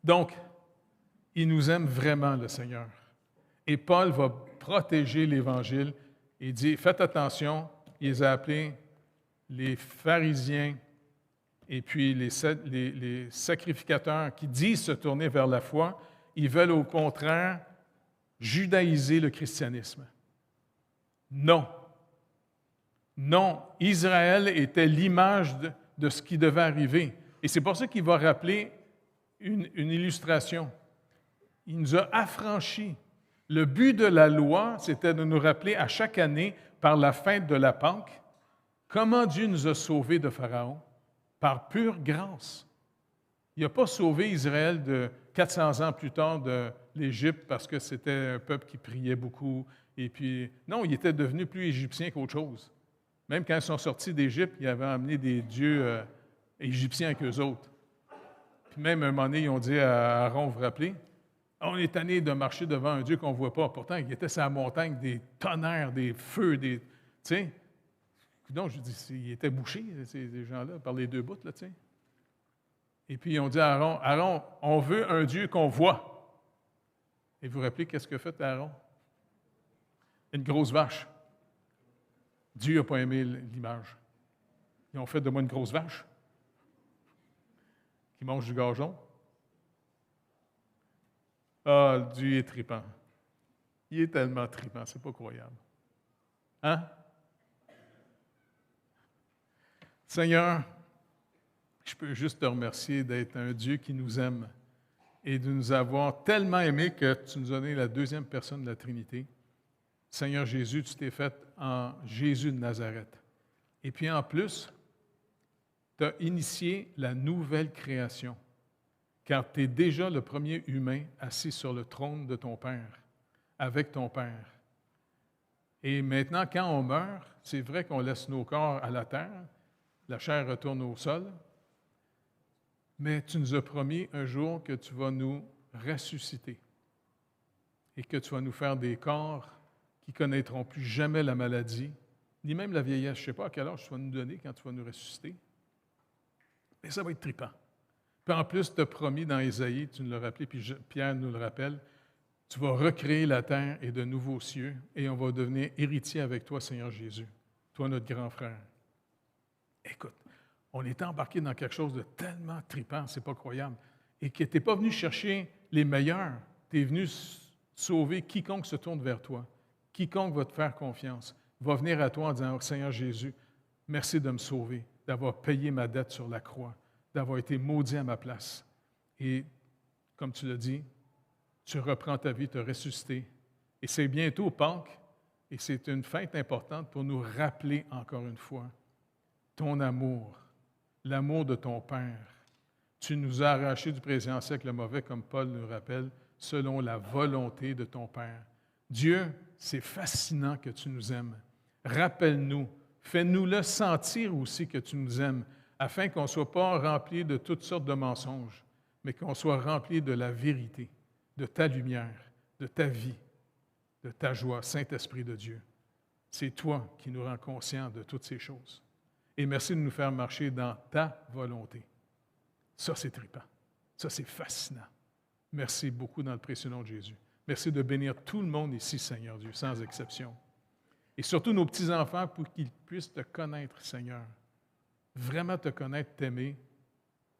Donc, il nous aime vraiment, le Seigneur. Et Paul va protéger l'Évangile et dit, faites attention, il les a appelés les pharisiens et puis les sacrificateurs qui disent se tourner vers la foi, ils veulent au contraire judaïser le christianisme. Non. Non, Israël était l'image de ce qui devait arriver. Et c'est pour ça qu'il va rappeler une illustration. Il nous a affranchis. Le but de la loi, c'était de nous rappeler à chaque année, par la fête de la Pâque, comment Dieu nous a sauvés de Pharaon, par pure grâce. Il n'a pas sauvé Israël de 400 ans plus tard de l'Égypte parce que c'était un peuple qui priait beaucoup. Et puis, non, il était devenu plus égyptien qu'autre chose. Même quand ils sont sortis d'Égypte, ils avaient amené des dieux égyptiens avec eux autres. Puis même un moment donné, ils ont dit à Aaron, vous vous rappelez, on est tanné de marcher devant un Dieu qu'on ne voit pas. Pourtant, il était sur la montagne, des tonnerres, des feux, tu sais. Donc, je dis, ils étaient bouchés, ces gens-là, par les deux bouts, là, tu sais. Et puis, ils ont dit à Aaron, Aaron, on veut un Dieu qu'on voit. Et vous vous rappelez, qu'est-ce que fait Aaron? Une grosse vache. Dieu n'a pas aimé l'image. Ils ont fait de moi une grosse vache qui mange du gazon. Ah, Dieu est trippant. Il est tellement trippant, c'est pas croyable. Hein? Seigneur, je peux juste te remercier d'être un Dieu qui nous aime et de nous avoir tellement aimés que tu nous as donné la deuxième personne de la Trinité. Seigneur Jésus, tu t'es fait en Jésus de Nazareth. Et puis en plus, tu as initié la nouvelle création, car tu es déjà le premier humain assis sur le trône de ton Père, avec ton Père. Et maintenant, quand on meurt, c'est vrai qu'on laisse nos corps à la terre, la chair retourne au sol, mais tu nous as promis un jour que tu vas nous ressusciter et que tu vas nous faire des corps qui ne connaîtront plus jamais la maladie, ni même la vieillesse. Je ne sais pas à quel âge tu vas nous donner quand tu vas nous ressusciter, mais ça va être trippant. Puis en plus, tu as promis dans Ésaïe, tu nous l'as rappelé, puis Pierre nous le rappelle, tu vas recréer la terre et de nouveaux cieux, et on va devenir héritier avec toi, Seigneur Jésus, toi notre grand frère. Écoute, on est embarqué dans quelque chose de tellement trippant, c'est pas croyable, et que tu n'es pas venu chercher les meilleurs, tu es venu sauver quiconque se tourne vers toi, quiconque va te faire confiance, va venir à toi en disant, oh, Seigneur Jésus, merci de me sauver, d'avoir payé ma dette sur la croix, d'avoir été maudit à ma place. Et, comme tu l'as dit, tu reprends ta vie, tu as ressuscité. Et c'est bientôt Pâques, et c'est une fête importante pour nous rappeler encore une fois ton amour, l'amour de ton Père. Tu nous as arrachés du présent siècle le mauvais, comme Paul nous rappelle, selon la volonté de ton Père. Dieu, c'est fascinant que tu nous aimes. Rappelle-nous, fais-nous-le sentir aussi que tu nous aimes, afin qu'on ne soit pas rempli de toutes sortes de mensonges, mais qu'on soit rempli de la vérité, de ta lumière, de ta vie, de ta joie, Saint-Esprit de Dieu. C'est toi qui nous rends conscients de toutes ces choses. Et merci de nous faire marcher dans ta volonté. Ça, c'est trippant. Ça, c'est fascinant. Merci beaucoup dans le précieux nom de Jésus. Merci de bénir tout le monde ici, Seigneur Dieu, sans exception. Et surtout nos petits-enfants pour qu'ils puissent te connaître, Seigneur. Vraiment te connaître, t'aimer,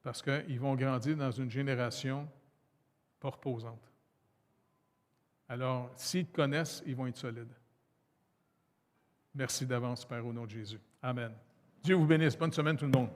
parce qu'ils vont grandir dans une génération pas reposante. Alors, s'ils te connaissent, ils vont être solides. Merci d'avance, Père, au nom de Jésus. Amen. Dieu vous bénisse. Bonne semaine, tout le monde.